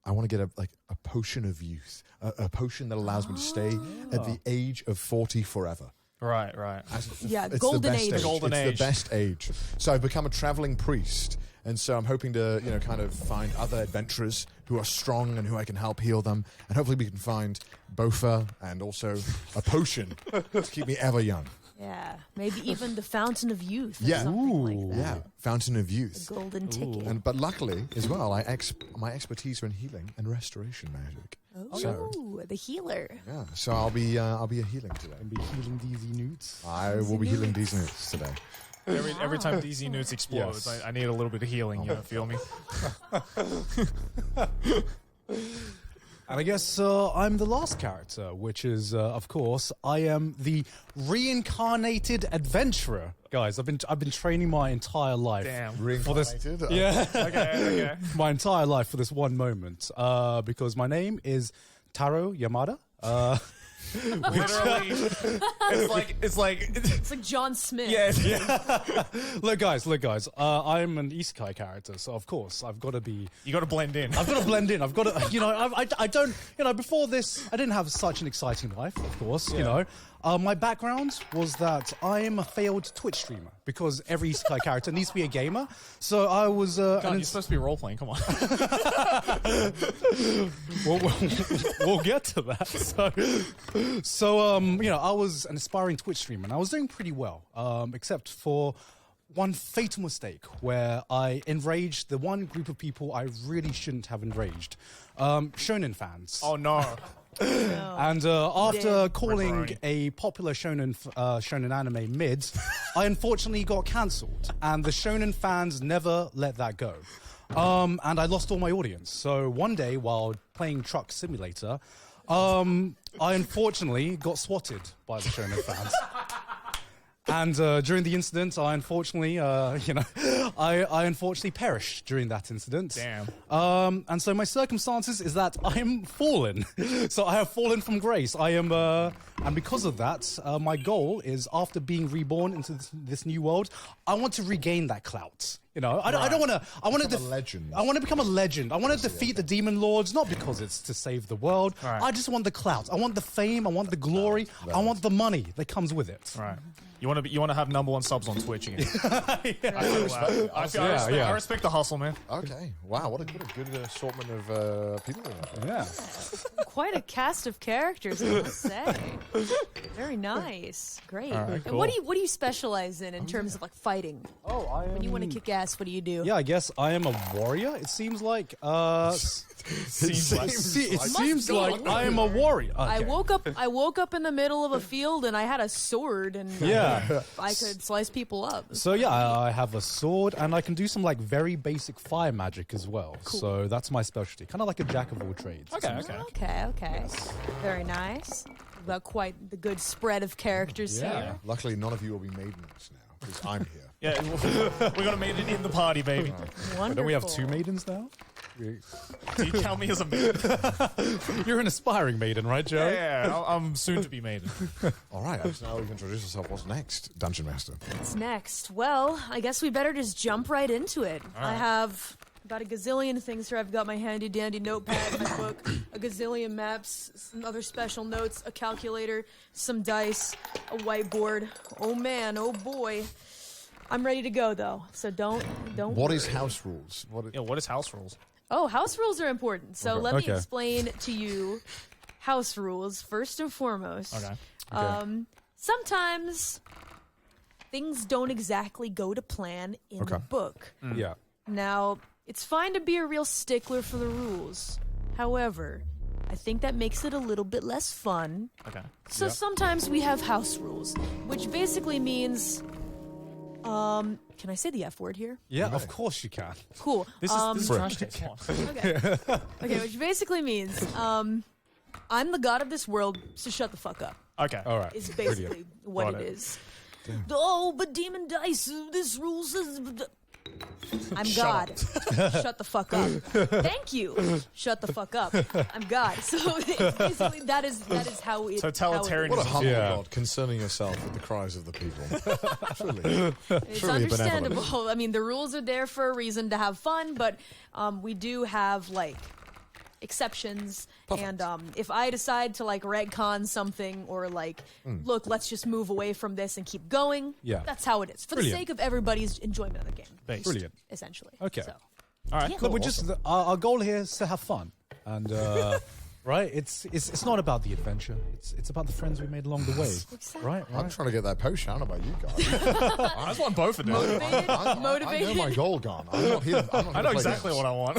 a potion of youth, a potion that allows me to stay at the age of 40 forever. Right. Yeah, It's golden the best age. age. Golden it's age. the best age. So I've become a traveling priest, and so I'm hoping to, kind of find other adventurers who are strong and who I can help heal them, and hopefully we can find Bofa and also a potion to keep me ever young. Yeah, maybe even the Fountain of Youth. Or Yeah. something like that. Yeah, Fountain of Youth. The golden ticket. But luckily, as well, my expertise are in healing and restoration magic. Oh, the healer. Yeah, so I'll be a healing today. And be healing DZ Newts. I will be healing these notes today. Every time DZ Newts explodes, Yes. I need a little bit of healing. You feel me? And I guess I'm the last character, which is, of course, I am the reincarnated adventurer. Guys, I've been training my entire life Damn. for this. Reincarnated? Yeah, Okay. my entire life for this one moment, because my name is Taro Yamada. Literally, it's like. It's like John Smith. Yeah. Look, guys. I'm an isekai character, so of course I've got to be. You got to blend in. I've got to blend in. I've got to, I don't, before this, I didn't have such an exciting life, of course, My background was that I am a failed Twitch streamer because every isekai character needs to be a gamer. So I was. God, you're supposed to be role playing. Come on. We'll get to that. So, I was an aspiring Twitch streamer, and I was doing pretty well, except for one fatal mistake where I enraged the one group of people I really shouldn't have enraged. Shonen fans. Oh no. And after calling Ripperoni. a popular shonen anime mid, I unfortunately got cancelled, and the shonen fans never let that go. And I lost all my audience. So one day, while playing Truck Simulator, I unfortunately got swatted by the shonen fans. And during the incident, I unfortunately, I unfortunately perished during that incident. Damn. And so my circumstances is that I am fallen. So I have fallen from grace. I am, and because of that, my goal is after being reborn into this new world, I want to regain that clout. I don't want to. I want to Become a legend. I want to become a legend. I want to defeat the demon lords, not because it's to save the world. Right. I just want the clout. I want the fame. I want the glory. I want the money that comes with it. Right. You want to have #1 subs on Twitch again. I feel that. I Yeah. respect the hustle, man. Okay. Wow. What a good assortment of people. Yeah. Quite a cast of characters, I must say. Very nice. Great. And cool. what do you specialize in terms of like fighting? Oh, I am. When you want to kick ass, what do you do? Yeah, I guess I am a warrior. It seems like. It seems be. like I am a warrior. Okay. I woke up in the middle of a field and I had a sword and Yeah. I could slice people up. So yeah, I have a sword and I can do some like very basic fire magic as well. So that's my specialty. Kind of like a jack of all trades. Okay. Very nice. We've got quite the good spread of characters here. Luckily, none of you will be maidens now because I'm here. Yeah, we're gonna make it in the party, baby. Wonderful. Don't we have 2 maidens now? Do you count me as a maiden? You're an aspiring maiden, right, Joe? Yeah, I'm soon to be maiden. All right. So now we've introduced ourselves. What's next, Dungeon Master? What's next? Well, I guess we better just jump right into it. I have got a gazillion things here. I've got my handy dandy notepad, my book, a gazillion maps, some other special notes, a calculator, some dice, a whiteboard. Oh man, oh boy. I'm ready to go though, so don't. What is house rules? What is house rules? Oh, house rules are important. So let me Okay. explain to you house rules first and foremost. Okay. Sometimes things don't exactly go to plan in the book. Yeah. Now, it's fine to be a real stickler for the rules. However, I think that makes it a little bit less fun. Okay. So sometimes we have house rules, which basically means can I say the F word here? Yeah, of course you can. Cool. This is trash take. Come on. Okay, which basically means I'm the god of this world, so shut the fuck up. Okay. All right. Is basically what Got it it. is. Oh, but Demon Dice, this rule says... I'm God. Shut the fuck up. Thank you. Shut the fuck up. I'm God. So it's basically that is how it. Totalitarianism. What a humble Yeah. God, concerning yourself with the cries of the people. Truly. It's Truly understandable. I mean, the rules are there for a reason to have fun, but we do have like exceptions. Perfect. And if I decide to like retcon something or like, look, let's just move away from this and keep going. Yeah. That's how it is for Brilliant. the sake of everybody's enjoyment of the game, Based. Brilliant. essentially. Okay. So. All right. Yeah. Cool. Look, we're just our goal here is to have fun, and right. It's not about the adventure. It's about the friends we made along the way. Exactly. Right. I'm trying to get that potion. I don't know about you guys. I just want both of them. Motivated. I Motivated. know my goal gone. I'm not here. I know exactly what I want.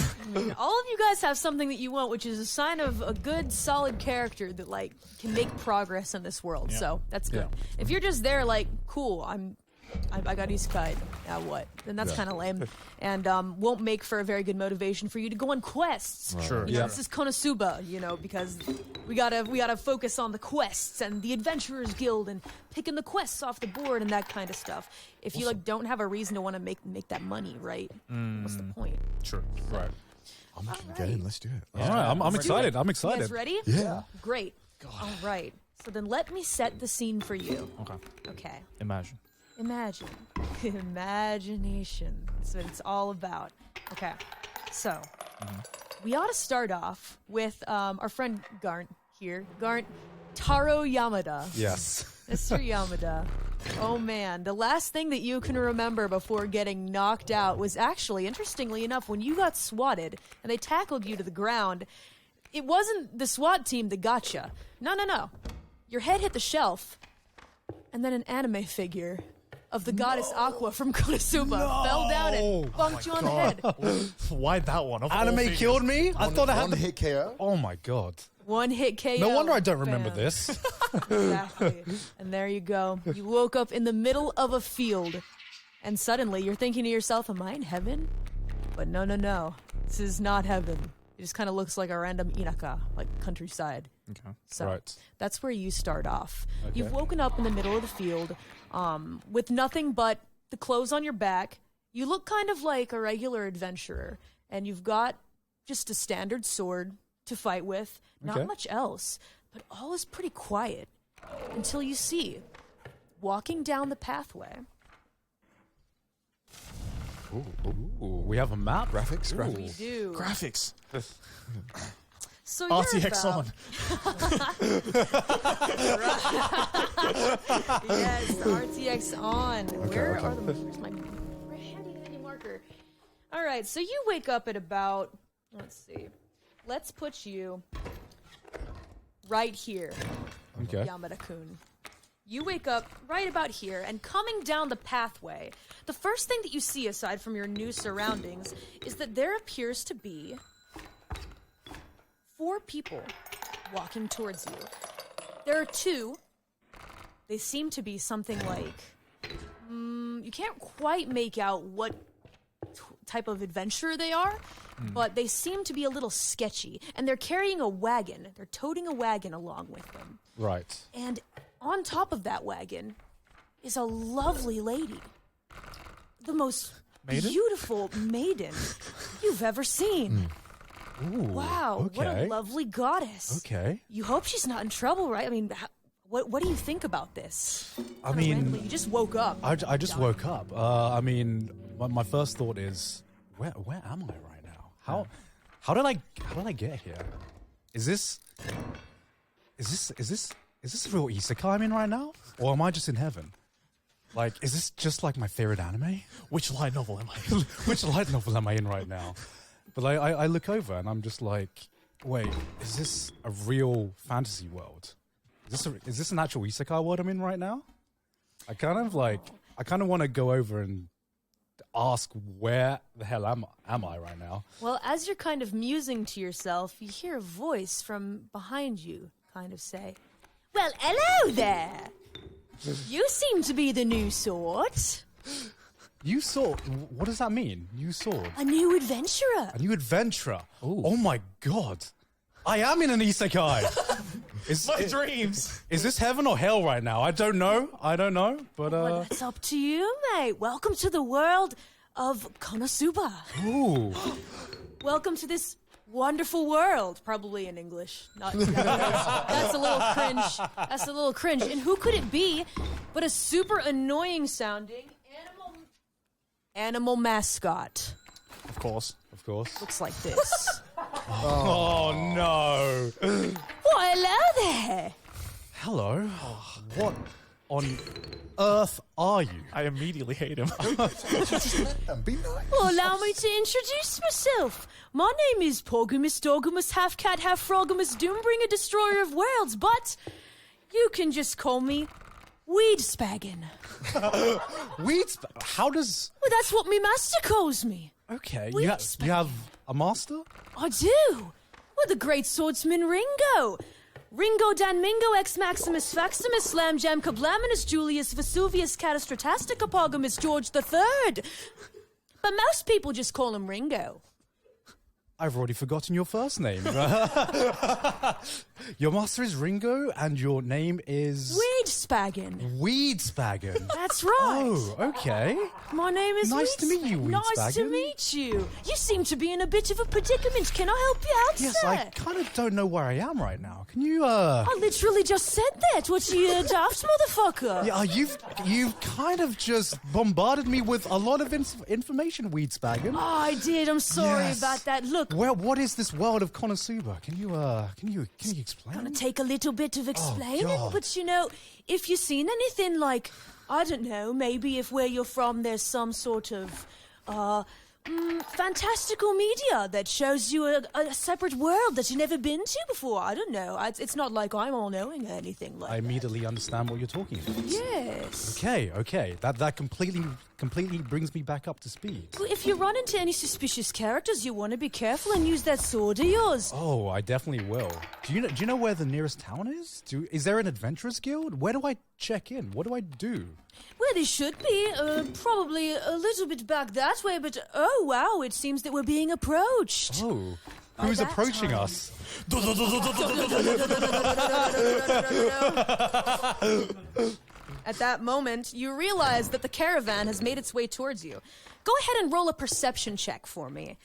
All of you guys have something that you want, which is a sign of a good, solid character that like can make progress in this world. Yeah. So that's good. Yeah. If you're just there, like, cool, I got isekai. Now what? Then that's kind of lame, and won't make for a very good motivation for you to go on quests. Sure. You know, Yeah. this is Konosuba, because we gotta focus on the quests and the Adventurers Guild and picking the quests off the board and that kind of stuff. If you like don't have a reason to want to make that money, right? What's the point? True. Right. I'm looking to get in. Let's do it. All right. I'm excited. I'm You excited. guys ready? Yeah. Great. All right. So then let me set the scene for you. Okay. Okay. Imagine. Imagine. Imagination. That's what it's all about. Okay. So, we ought to start off with our friend Garnt here. Garnt Taro Yamada. Yes. Mr. Yamada. Oh man, the last thing that you can remember before getting knocked out was actually, interestingly enough, when you got swatted and they tackled you to the ground. It wasn't the SWAT team that got you. No. Your head hit the shelf, and then an anime figure of the goddess Aqua from Konosuba fell down and bonked you on the head. Why that one? Of all Anime figures. killed me. I thought I had One the. hit KO. Oh my god. One hit KO. No wonder I don't remember Bam. this. Exactly. And there you go. You woke up in the middle of a field, and suddenly you're thinking to yourself, am I in heaven? But no. This is not heaven. It just kind of looks like a random inaka, like countryside. Okay. So Right. that's where you start off. Okay. You've woken up in the middle of the field with nothing but the clothes on your back. You look kind of like a regular adventurer, and you've got just a standard sword to fight with, not Okay. much else, but all is pretty quiet until you see, walking down the pathway, Ooh, we have a map. Graphics. we do. Graphics. So you're RTX about, on. yes, RTX on. Where's my handy marker? All right, so you wake up at about, let's see, let's put you right here, Okay. Yamada-kun. You wake up right about here, and coming down the pathway, the first thing that you see aside from your new surroundings is that there appears to be 4 people walking towards you. There are 2. They seem to be something like, you can't quite make out what type of adventurer they are, but they seem to be a little sketchy. And they're carrying a wagon. They're toting a wagon along with them. Right. And on top of that wagon is a lovely lady. The most beautiful maiden you've ever seen. Ooh, Wow, what a okay. lovely goddess. Okay. You hope she's not in trouble, right? I mean, what do you think about this? I mean, Randomly, you just woke up. I just woke up. I mean, my first thought is, where am I right now? How did I get here? Is this a real isekai I'm in right now, or am I just in heaven? Like, is this just like my favorite anime? Which light novel am I in? Which light novel am I in right now? But I look over and I'm just like, wait, is this a real fantasy world? Is this an actual isekai world I'm in right now? I kind of want to go over and ask where the hell am I right now? Well, as you're kind of musing to yourself, you hear a voice from behind you kind of say, "Well, hello there. You seem to be the new sort. You sword? What does that mean? New sword? A new adventurer." A new adventurer? Oh my god. I am in an isekai. My dreams. Is this heaven or hell right now? I don't know. But Well, that's up to you, mate. Welcome to the world of Konosuba. ooh. Welcome to this wonderful world. Probably in English. Not that's a little cringe. That's a little cringe. And who could it be but a super annoying sounding animal mascot? Of course. Of course. Looks like this. Oh no. Well, hello there. Hello. What on earth are you? I immediately hate him. Be nice. Well, allow me to introduce myself. My name is Porgumus Dorgumus, half cat, half frogumus, Doombringer, destroyer of worlds, but you can just call me Weed Spaggin. Weeds. How does? Well, that's what me master calls me. Okay. Weed You have a master? I do. Well, the great swordsman Ringo. Ringo Dan Mingo ex Maximus Faximus Slam Jam Kablaminus Julius Vesuvius Catastratastic Apogamus George III. But most people just call him Ringo. I've already forgotten your first name. Your master is Ringo, and your name is Weed Spaggin. Weed Spaggin. That's right. Oh, okay. My name is Nice to meet you, Weed Nice to Spaggin. meet you. You seem to be in a bit of a predicament. Can I help you out, Yes, sir? I kind of don't know where I am right now. Can you, I literally just said that. What you daft motherfucker? Yeah, you've kind of just bombarded me with a lot of information, Weed Spaggin. Oh, I did. I'm sorry Yes. about that. Look, What is this world of Konosuba? Can you explain? gonna take a little bit of explaining, God. but you know, if you've seen anything like, I don't know, maybe if where you're from there's some sort of fantastical media that shows you a separate world that you've never been to before. I don't know. It's not like I'm all-knowing or anything like I immediately understand what you're talking about. Yes. Okay. That completely brings me back up to speed. Well, if you run into any suspicious characters, you want to be careful and use that sword of yours. Oh, I definitely will. Do you know where the nearest town is? Is there an adventurers guild? Where do I check in? What do I do? Well, they should be. Probably a little bit back that way, but oh wow, it seems that we're being approached. Oh, who's that approaching time. us? At that moment, you realize that the caravan has made its way towards you. Go ahead and roll a perception check for me.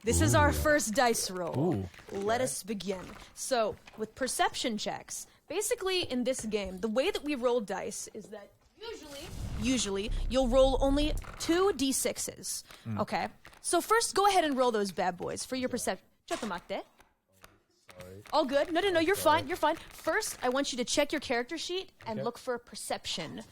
This is our first dice roll. Let us begin. So, with perception checks, basically in this game, the way that we roll dice is that usually you'll roll only 2 d6s. Okay? So first, go ahead and roll those bad boys for your perception. Chotomate. All good. No, you're fine. You're fine. First, I want you to check your character sheet and look for perception.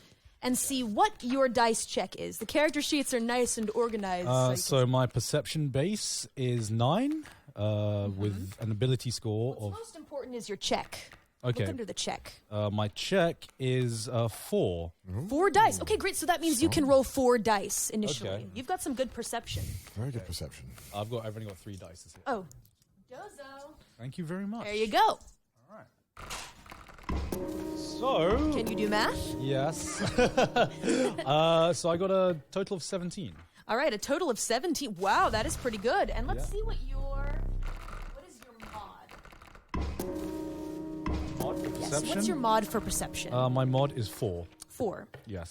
and see what your dice check is. The character sheets are nice and organized. So my perception base is 9 with an ability score What's of... most important is your check. Okay. Look under the check. My check is 4. 4 dice. Okay, great. So that means you can roll 4 dice initially. Okay. You've got some good perception. Very good perception. I've only got 3 dice here. Oh. Dozo. Thank you very much. There you go. So... Can you do math? Yes. So I got a total of 17. All right, a total of 17. Wow, that is pretty good. And let's see what is your mod? Mod for Yes, perception? what's your mod for perception? My mod is 4. 4. Yes.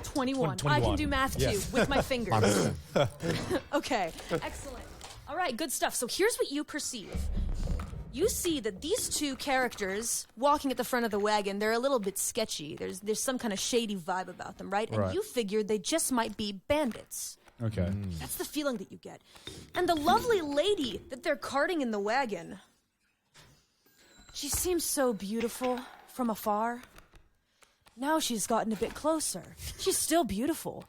21. I 21. can do math Yes. too, with my fingers. Okay, excellent. All right, good stuff. So here's what you perceive. You see that these 2 characters walking at the front of the wagon, they're a little bit sketchy. There's some kind of shady vibe about them, right? And Right. you figured they just might be bandits. Okay. That's the feeling that you get. And the lovely lady that they're carting in the wagon, she seems so beautiful from afar. Now she's gotten a bit closer. She's still beautiful.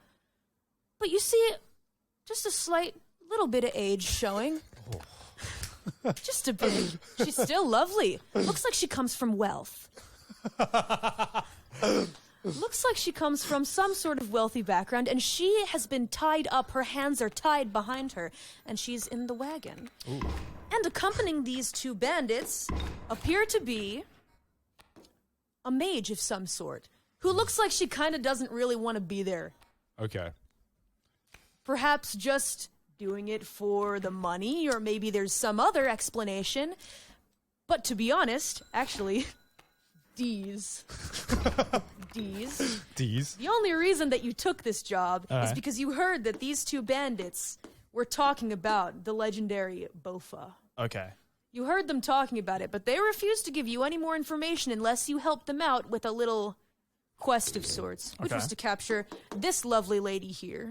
But you see just a slight little bit of age showing. Just a bit. She's still lovely. Looks like she comes from wealth. Looks like she comes from some sort of wealthy background, and she has been tied up. Her hands are tied behind her, and she's in the wagon. Ooh. And accompanying these 2 bandits appear to be a mage of some sort, who looks like she kind of doesn't really want to be there. Okay. Perhaps just doing it for the money, or maybe there's some other explanation. But to be honest, actually, D's. The only reason that you took this job is because you heard that these 2 bandits were talking about the legendary Bofa. Okay. You heard them talking about it, but they refused to give you any more information unless you helped them out with a little quest of sorts, which was to capture this lovely lady here,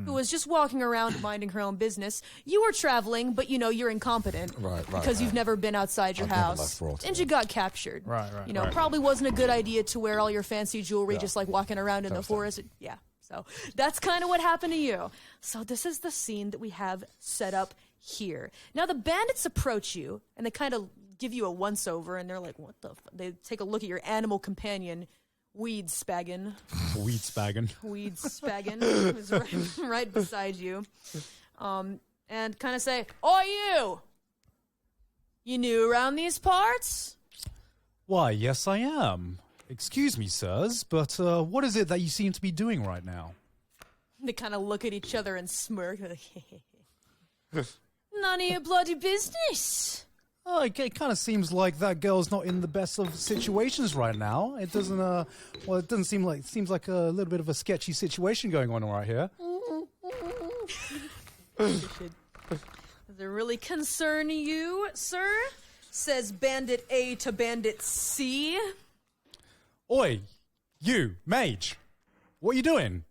who was just walking around minding her own business. You were traveling, but you're incompetent, because you've never been outside your house, and you got captured. Right. Probably wasn't a good idea to wear all your fancy jewelry just like walking around in the forest. Yeah, so that's kind of what happened to you. So this is the scene that we have set up here. Now the bandits approach you, and they kind of give you a once-over, and they're like, what the They take a look at your animal companion, Weed Spaggin, who's right beside you, and kind of say, "Oh, you new around these parts?" Why, yes I am. Excuse me, sirs, but what is it that you seem to be doing right now? They kind of look at each other and smirk. None of your bloody business. Oh, it kind of seems like that girl's not in the best of situations right now. It doesn't, it doesn't seem like, it seems like a little bit of a sketchy situation going on right here. Does it really concern you, sir? Says Bandit A to Bandit C. Oi, you, mage. What are you doing?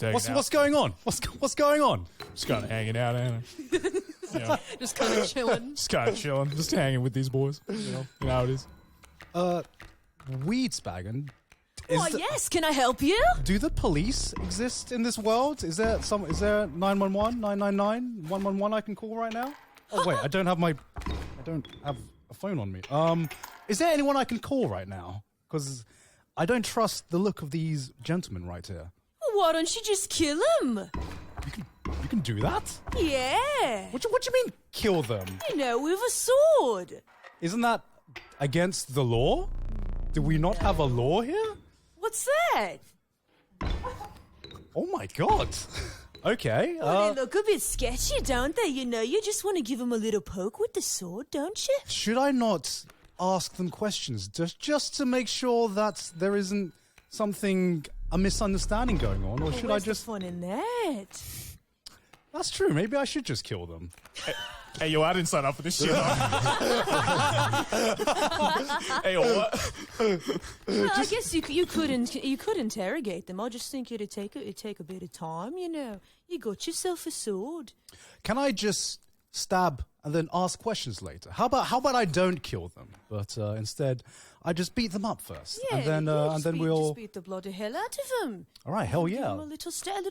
What's going on? What's going on? Just kind of hanging out, Anna. Just kind of chilling. Just hanging with these boys. You know how it is. Weed Spaggin. Yes, can I help you? Do the police exist in this world? Is there 911, 999, 111 I can call right now? Oh wait, I don't have a phone on me. Is there anyone I can call right now? Because I don't trust the look of these gentlemen right here. Well, why don't you just kill him? You can do that? Yeah. What do you mean, kill them? With a sword. Isn't that against the law? Do we not have a law here? What's that? Oh my god. Okay. They look a bit sketchy, don't they? You just want to give them a little poke with the sword, don't you? Should I not ask them questions just to make sure that there isn't a misunderstanding going on, or should I just? The fun in that? That's true. Maybe I should just kill them. Hey, yo, I didn't sign up for this shit. Hey, yo, what? Well, I guess you could interrogate them. I just think it'd take a bit of time. You got yourself a sword. Can I just stab and then ask questions later? How about I don't kill them, but instead I just beat them up first, Yeah, and then we'll. just beat the bloody hell out of them. All right, hell Give yeah! them a little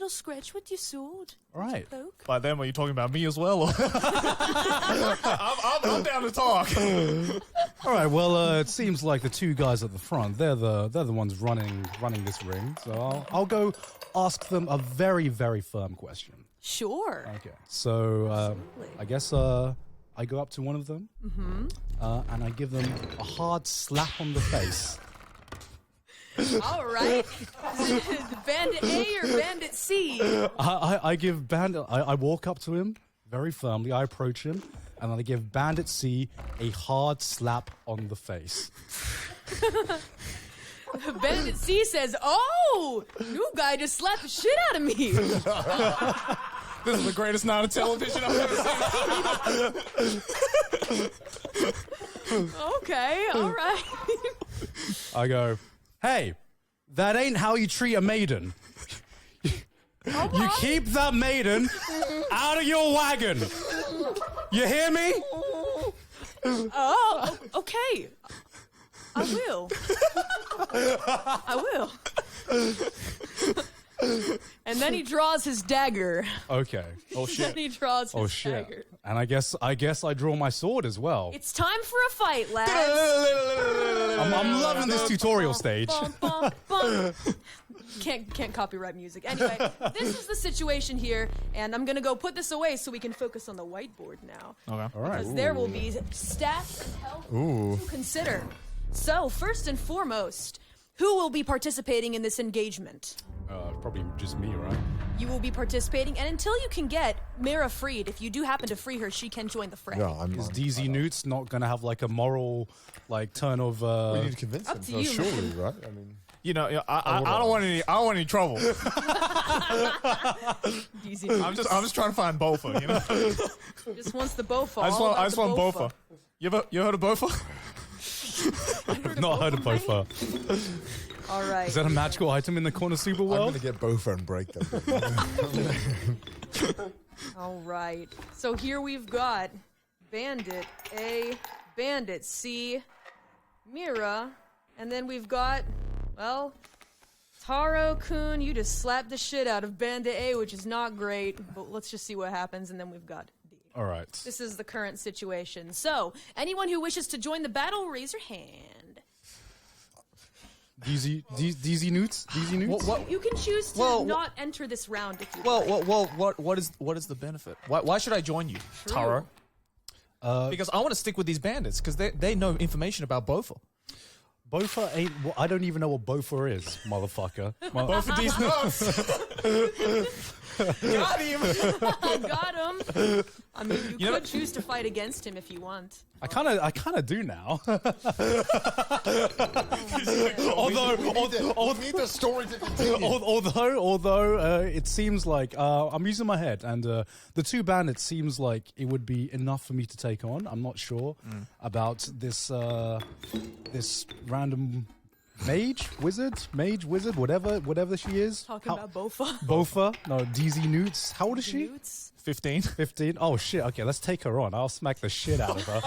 scratch with your sword. All right. Poke. By them, are you talking about me as well? Or? I'm down to talk. All right. Well, it seems like the two guys at the front, they're the ones running this ring. So I'll go ask them a very, very firm question. Sure. Okay. So Absolutely. I guess I go up to one of them, and I give them a hard slap on the face. All right. Bandit A or Bandit C? I give Bandit. I walk up to him very firmly. I approach him, and then I give Bandit C a hard slap on the face. Bandit C says, "Oh, new guy just slapped the shit out of me." This is the greatest night of television I've ever seen. Okay, all right. I go, hey, that ain't how you treat a maiden. You keep that maiden out of your wagon. You hear me? Oh, okay. I will. I will. And then he draws his dagger. Okay. Oh Then shit! he draws his Oh shit. dagger. And I guess I draw my sword as well. It's time for a fight, lads. I'm loving this tutorial stage. Bum, bum, bum. Can't copyright music. Anyway, this is the situation here, and I'm gonna go put this away so we can focus on the whiteboard now. Okay. All right. Because there will be stats and health to consider. So, first and foremost, who will be participating in this engagement? Probably just me, right? You will be participating, and until you can get Mira freed, if you do happen to free her, she can join the fray. Yeah, I'm. Because DZ Newt's not gonna have like a moral we turn of. We need to convince Up him, to you, surely, right? I mean, You know, I don't want any. I don't want any trouble. Easy. I'm just trying to find Bofa. You know, Just wants the Bofa. I just want Bofa. You heard of Bofa? I've not heard of Bofa. All right. Is that a magical item in the corner super I'm world? going to get Bofa and break them. All right. So here we've got Bandit A, Bandit C, Mira, and then we've got, well, Taro-kun. You just slapped the shit out of Bandit A, which is not great, but let's just see what happens, and then we've got D. All right. This is the current situation. So, anyone who wishes to join the battle, raise your hand. DZ Newts? DZ Newts? What? You can choose to Well, not enter this round if you Well, like. what is the benefit? Why should I join you, Taro? Because I want to stick with these bandits because they know information about Bofa. Bofa ain't. Well, I don't even know what Bofa is, motherfucker. Bofa these nuts. Got him. Got him. I mean, you could choose to fight against him if you want. I kind of do now. although need the story to continue. although it seems like I'm using my head, and the two bandits seems like it would be enough for me to take on. I'm not sure about this random mage, wizard, whatever she is. Talking about Bofa. Bofa, no, DZ Newts. How old is she? Newts. 15. 15. Oh shit. Okay, let's take her on. I'll smack the shit out of her.